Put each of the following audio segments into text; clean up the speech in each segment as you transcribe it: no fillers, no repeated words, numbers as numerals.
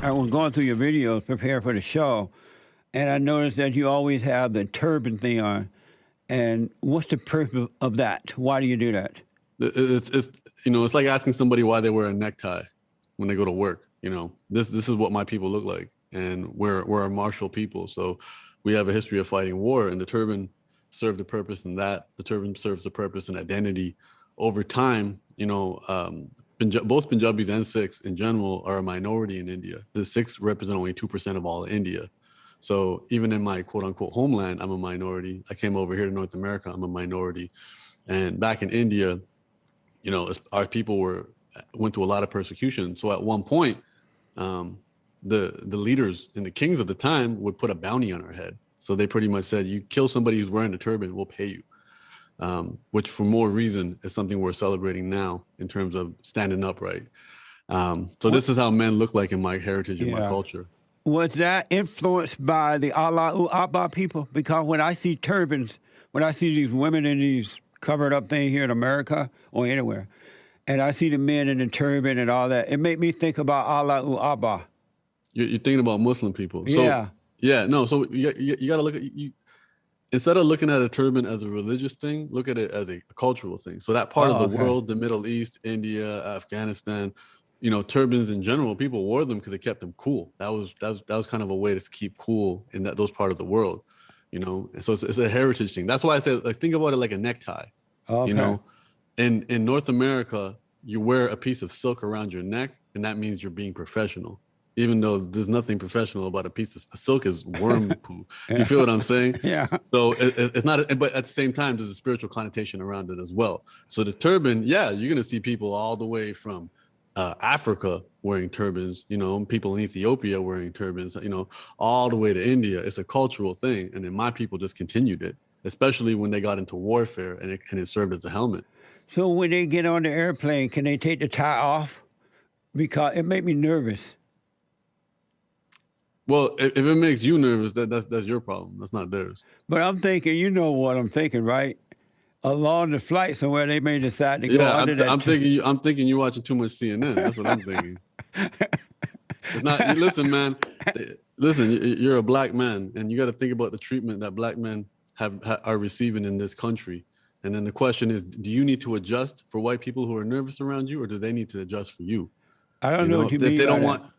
I was going through your videos, prepare for the show, and I noticed that you always have the turban thing on. And what's the purpose of that? Why do you do that? It's it's like asking somebody why they wear a necktie when they go to work. This is what my people look like, and we're a martial people, so we have a history of fighting war, and the turban served a purpose in that. The turban serves a purpose in identity. Over time, both Punjabis and Sikhs in general are a minority in India. The Sikhs represent only 2% of all India. So even in my quote unquote homeland, I'm a minority. I came over here to North America, I'm a minority. And back in India, our people went through a lot of persecution. So at one point, the leaders and the kings of the time would put a bounty on our head. So they pretty much said, you kill somebody who's wearing a turban, we'll pay you. Which for more reason is something we're celebrating now in terms of standing upright. So this is how men look like in my heritage and my culture. Was that influenced by the Allahu Abba people? Because when I see turbans, when I see these women in these covered up things here in America or anywhere, and I see the men in the turban and all that, it made me think about Allahu Abba. You're thinking about Muslim people. Yeah. So, yeah, no, so you got to look at, instead of looking at a turban as a religious thing, look at it as a cultural thing. So that part of the world, the Middle East, India, Afghanistan, turbans in general, people wore them because it kept them cool. That was kind of a way to keep cool in those part of the world, And so it's a heritage thing. That's why I said, think about it like a necktie. Okay. In North America, you wear a piece of silk around your neck, and that means you're being professional. Even though there's nothing professional about a piece of silk is worm poo. Do you feel what I'm saying? Yeah. So it's not, but at the same time, there's a spiritual connotation around it as well. So the turban, yeah, you're going to see people all the way from Africa wearing turbans, people in Ethiopia wearing turbans, all the way to India. It's a cultural thing. And then my people just continued it, especially when they got into warfare and it served as a helmet. So when they get on the airplane, can they take the tie off? Because it made me nervous. Well, if it makes you nervous, that's your problem. That's not theirs. But I'm thinking, you know what I'm thinking, right? Along the flight somewhere, they may decide to go under that. I'm thinking you're watching too much CNN. That's what I'm thinking. It's not. Listen, man. Listen, you're a black man, and you got to think about the treatment that black men are receiving in this country. And then the question is, do you need to adjust for white people who are nervous around you, or do they need to adjust for you? I don't know what you mean. If they don't want,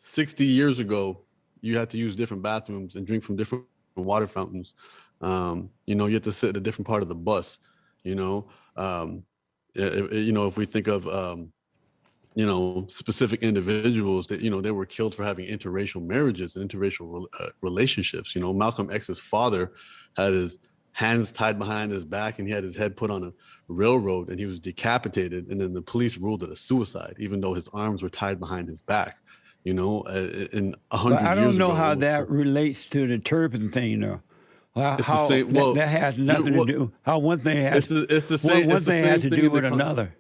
60 years ago, you had to use different bathrooms and drink from different water fountains. You had to sit at a different part of the bus. If we think of, specific individuals that, they were killed for having interracial marriages and interracial relationships. Malcolm X's father had his hands tied behind his back and he had his head put on a railroad and he was decapitated. And then the police ruled it a suicide, even though his arms were tied behind his back. In 100 years ago. I don't know how that relates to the turban thing, though. That has nothing to do. How one thing has to do with another.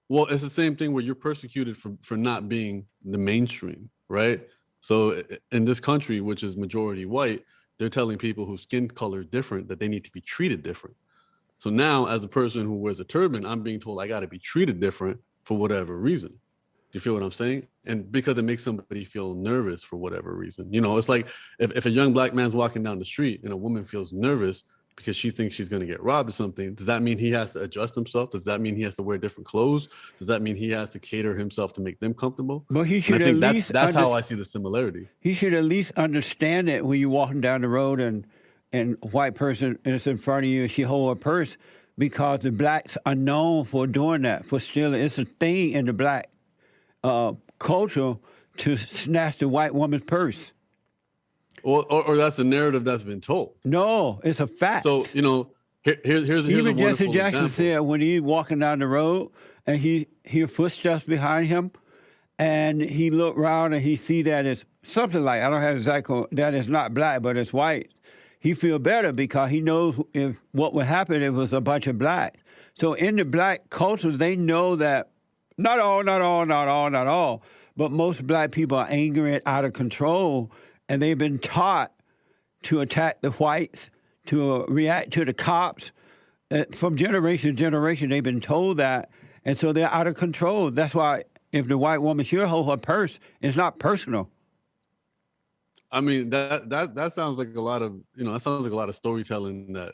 Well, it's the same thing where you're persecuted for not being the mainstream, right? So in this country, which is majority white, they're telling people whose skin color is different that they need to be treated different. So now, as a person who wears a turban, I'm being told I got to be treated different for whatever reason. Do you feel what I'm saying? And because it makes somebody feel nervous for whatever reason. It's like if a young black man's walking down the street and a woman feels nervous because she thinks she's going to get robbed or something, does that mean he has to adjust himself? Does that mean he has to wear different clothes? Does that mean he has to cater himself to make them comfortable? But he should at least that's how I see the similarity. He should at least understand it when you're walking down the road and a white person is in front of you and she hold a purse, because the blacks are known for doing that, for stealing. It's a thing in the black culture to snatch the white woman's purse. Or that's the narrative that's been told. No, it's a fact. So, here's even a Jesse Jackson example. said when he's walking down the road and he hear footsteps behind him and he look around and he see that it's something like, I don't have exactly, that it's not black, but it's white. He feel better because he knows if what would happen if it was a bunch of black. So in the black culture, they know that not all, but most black people are angry and out of control, and they've been taught to attack the whites, to react to the cops. From generation to generation, they've been told that, and so they're out of control. That's why If the white woman should hold her purse, it's not personal. I mean, that sounds like a lot of, that sounds like a lot of storytelling that,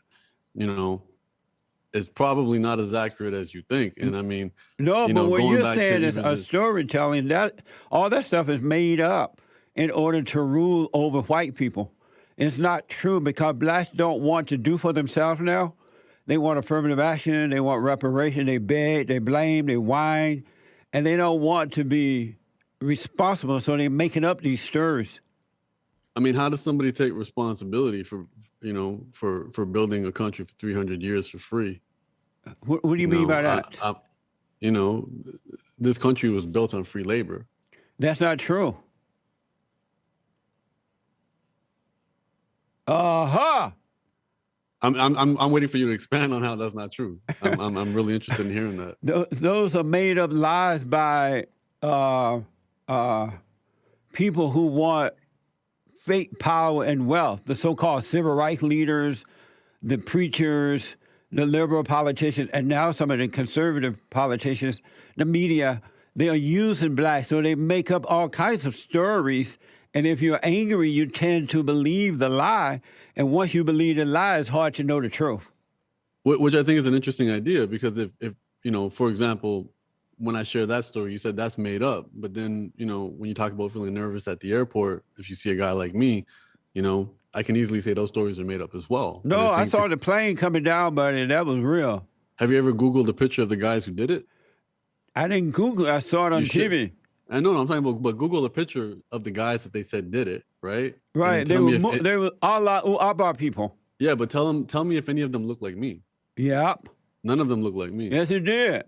is probably not as accurate as you think. And I mean, No, but what going you're back to saying is even a just, storytelling. That all that stuff is made up in order to rule over white people. It's not true because blacks don't want to do for themselves now. They want affirmative action. They want reparation. They beg, they blame, they whine, and they don't want to be responsible. So they're making up these stories. I mean, how does somebody take responsibility for, for building a country for 300 years for free? What do you mean by that? This country was built on free labor. That's not true. Uh-huh. I'm waiting for you to expand on how that's not true. I'm really interested in hearing that. Those are made up lies by people who want fake power and wealth. The so-called civil rights leaders, the preachers, the liberal politicians, and now some of the conservative politicians, the media. They are using blacks, so they make up all kinds of stories. And if you're angry, you tend to believe the lie. And once you believe the lie, it's hard to know the truth. Which I think is an interesting idea, because if for example, when I share that story, you said that's made up. But then, when you talk about feeling nervous at the airport, if you see a guy like me, I can easily say those stories are made up as well. No, I saw the plane coming down, buddy. That was real. Have you ever Googled a picture of the guys who did it? I didn't Google it. I saw it on TV. I know, I'm talking about, but Google a picture of the guys that they said did it, right? Right. They were Allah Abba people. Yeah, but tell me if any of them look like me. Yep. None of them look like me. Yes, it did.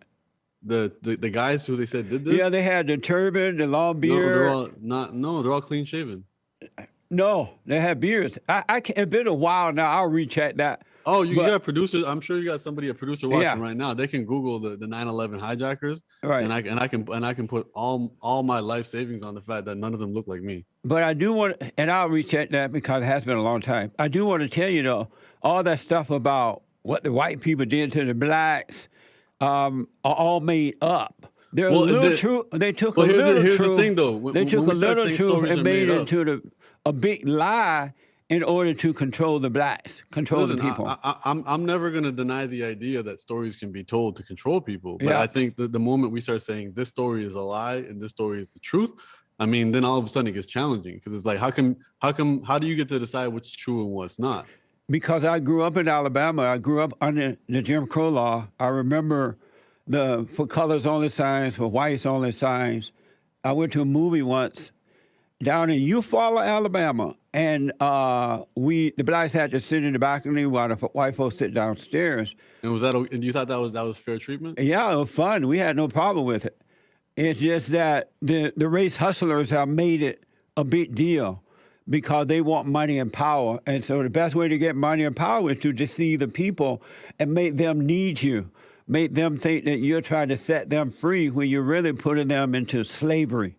The guys who they said did this? Yeah, they had the turban, the long beard. They're all clean shaven. No, they had beards. It's been a while now. I'll recheck that. Oh, you got producers. I'm sure you got a producer watching right now. They can Google the 9/11 hijackers, right? And I can put all my life savings on the fact that none of them look like me. But I do want, and I'll recheck that because it has been a long time. I do want to tell you though, all that stuff about what the white people did to the blacks are all made up. They're a little true. They took a little truth. Here's the thing though. They took a little truth and made it into a big lie in order to control the blacks, the people. I'm never going to deny the idea that stories can be told to control people. But I think that the moment we start saying this story is a lie and this story is the truth, I mean, then all of a sudden it gets challenging, because it's like, how do you get to decide what's true and what's not? Because I grew up in Alabama. I grew up under the Jim Crow law. I remember for colors only signs, for whites only signs. I went to a movie once down in Eufaula, Alabama, and the blacks had to sit in the balcony while the white folks sit downstairs. And and you thought that was fair treatment? Yeah, it was fun. We had no problem with it. It's just that the race hustlers have made it a big deal because they want money and power. And so the best way to get money and power is to deceive the people and make them need you, make them think that you're trying to set them free when you're really putting them into slavery.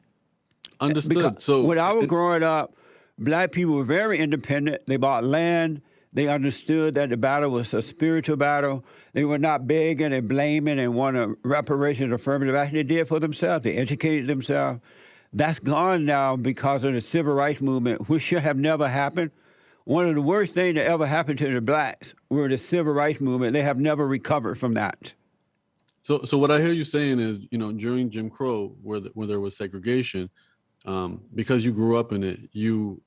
Understood. Because so when I was growing up, black people were very independent. They bought land. They understood that the battle was a spiritual battle. They were not begging and blaming and wanting reparations or affirmative action. They did it for themselves. They educated themselves. That's gone now because of the civil rights movement, which should have never happened. One of the worst things that ever happened to the blacks were the civil rights movement. They have never recovered from that. So what I hear you saying is, during Jim Crow, where there was segregation, because you grew up in it, you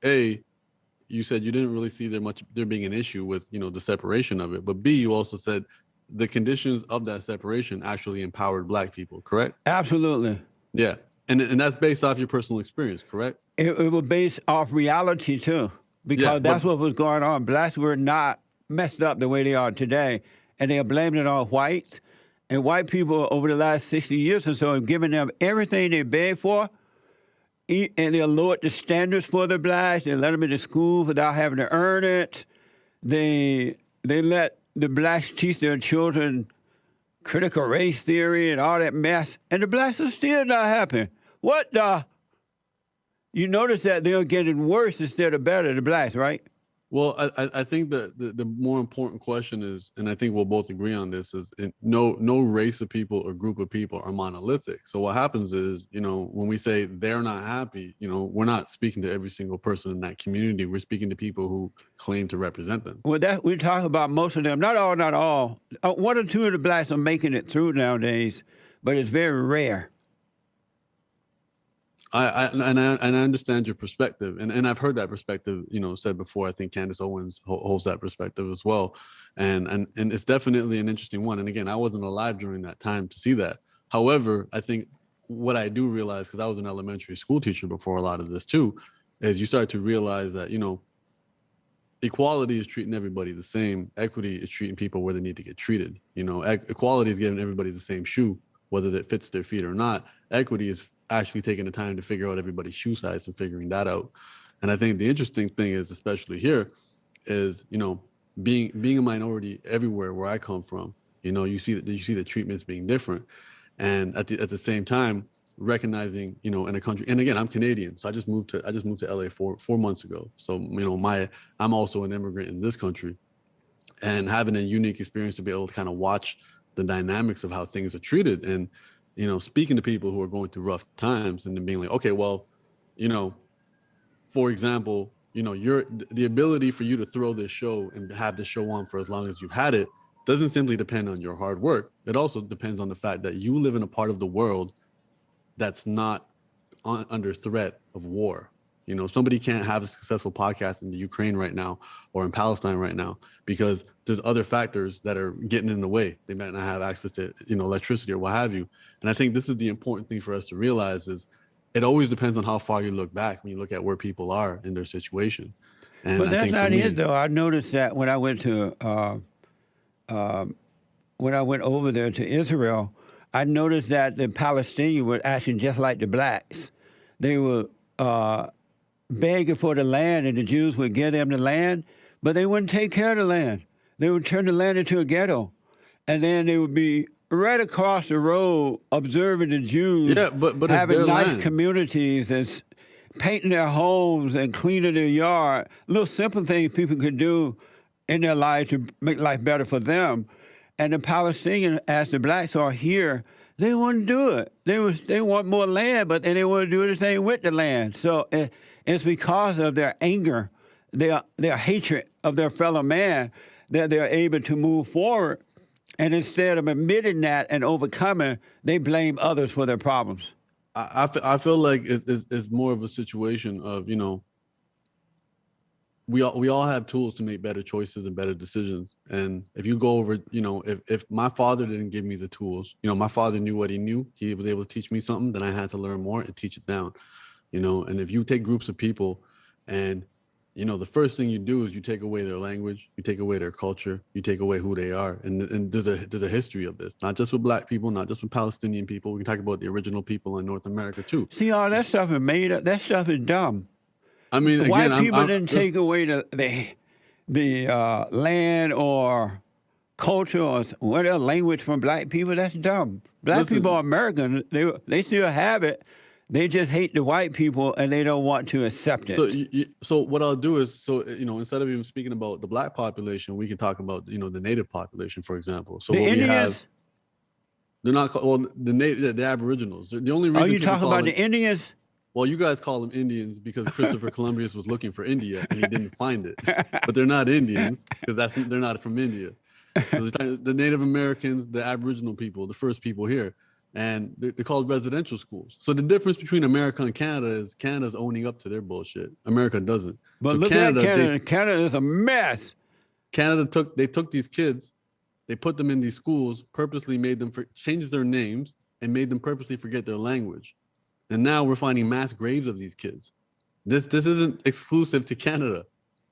said you didn't really see there being an issue with, the separation of it. But B, you also said the conditions of that separation actually empowered black people, correct? Absolutely. Yeah. And that's based off your personal experience, correct? It was based off reality too, because that's what was going on. Blacks were not messed up the way they are today, and they are blaming it on whites. And white people over the last 60 years or so have given them everything they begged for, and they lowered the standards for the blacks. They let them into school without having to earn it. They let the blacks teach their children critical race theory and all that mess, and the blacks are still not happy. You notice that they're getting worse instead of better, the blacks, right? Well, I think that the more important question is, and I think we'll both agree on this, is no race of people or group of people are monolithic. So what happens is, when we say they're not happy, we're not speaking to every single person in that community. We're speaking to people who claim to represent them. Well, that we talk about most of them, not all, not all. One or two of the blacks are making it through nowadays, but it's very rare. I understand your perspective, and I've heard that perspective, said before. I think Candace Owens holds that perspective as well, and it's definitely an interesting one. And again, I wasn't alive during that time to see that. However, I think what I do realize, because I was an elementary school teacher before a lot of this too, is you start to realize that equality is treating everybody the same. Equity is treating people where they need to get treated. Equality is giving everybody the same shoe, whether that fits their feet or not. Equity is actually taking the time to figure out everybody's shoe size and figuring that out. And I think the interesting thing is, especially here, is being a minority everywhere where I come from. You see the treatments being different, and at the same time recognizing in a country. And again, I'm Canadian, so I just moved to LA 4 months ago. So I'm also an immigrant in this country, and having a unique experience to be able to kind of watch the dynamics of how things are treated, and speaking to people who are going through rough times, and then being like, okay, well, for example, the ability for you to throw this show and have this show on for as long as you've had it doesn't simply depend on your hard work. It also depends on the fact that you live in a part of the world that's not under threat of war. Somebody can't have a successful podcast in the Ukraine right now or in Palestine right now because there's other factors that are getting in the way. They might not have access to, electricity or what have you. And I think this is the important thing for us to realize is it always depends on how far you look back when you look at where people are in their situation. And But that's not it, though. I noticed that when I went over there to Israel, I noticed that the Palestinians were acting just like the blacks. They were begging for the land, and the Jews would give them the land, but they wouldn't take care of the land. They would turn the land into a ghetto, and then they would be right across the road observing the Jews but having nice land. communities and painting their homes and cleaning their yard. Little simple things people could do in their life to make life better for them. And the Palestinians, as the blacks are here, they wouldn't do it. They want more land, but then they wouldn't do anything with the land. So it's because of their anger, their hatred of their fellow man, that they're able to move forward. And instead of admitting that and overcoming, they blame others for their problems. I feel like it's more of a situation of, we all have tools to make better choices and better decisions. And if you go over, if my father didn't give me the tools, my father knew what he knew. He was able to teach me something, then I had to learn more and teach it down, and if you take groups of people and, the first thing you do is you take away their language, you take away their culture, you take away who they are. And there's a history of this, not just with black people, not just with Palestinian people. We can talk about the original people in North America too. See, all that stuff is made up. That stuff is dumb. I mean, again, white people didn't take away the land or culture or whatever language from black people. That's dumb. Black people are American. They still have it. They just hate the white people and they don't want to accept it. So what I'll do is, instead of even speaking about the black population, we can talk about, the native population, for example. So the Indians, they're not the Aboriginals. The only reason you talking about the Indians? Well, you guys call them Indians because Christopher Columbus was looking for India and he didn't find it. But they're not Indians because they're not from India. So the Native Americans, the Aboriginal people, the first people here. And they're called residential schools. So the difference between America and Canada is Canada's owning up to their bullshit. America doesn't. But look at Canada. Canada is a mess. Canada took these kids, they put them in these schools, purposely made them changed their names and made them purposely forget their language. And now we're finding mass graves of these kids. This isn't exclusive to Canada.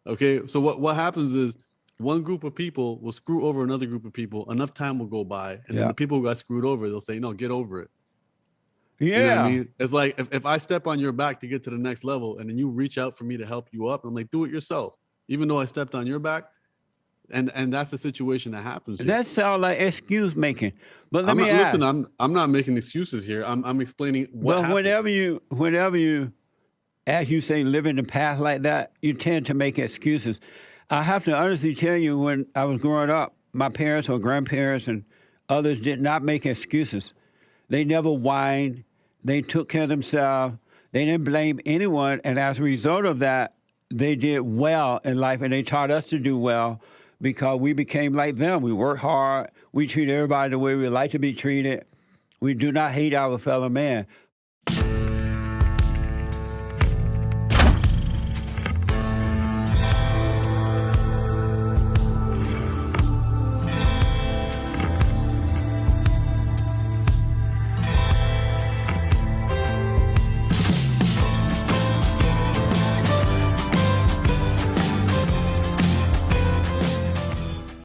Okay, so what happens is one group of people will screw over another group of people. Enough time will go by, and then the people who got screwed over, they'll say, "No, get over it." Yeah, you know what I mean, it's like if I step on your back to get to the next level, and then you reach out for me to help you up, I'm like, do it yourself, even though I stepped on your back. And that's the situation that happens here. That sounds like excuse making. But let me ask. Listen, I'm not making excuses here. I'm explaining what. But whenever you as you say, live in the past like that, you tend to make excuses. I have to honestly tell you, when I was growing up, my parents or grandparents and others did not make excuses. They never whined. They took care of themselves. They didn't blame anyone. And as a result of that, they did well in life, and they taught us to do well because we became like them. We work hard. We treat everybody the way we like to be treated. We do not hate our fellow man.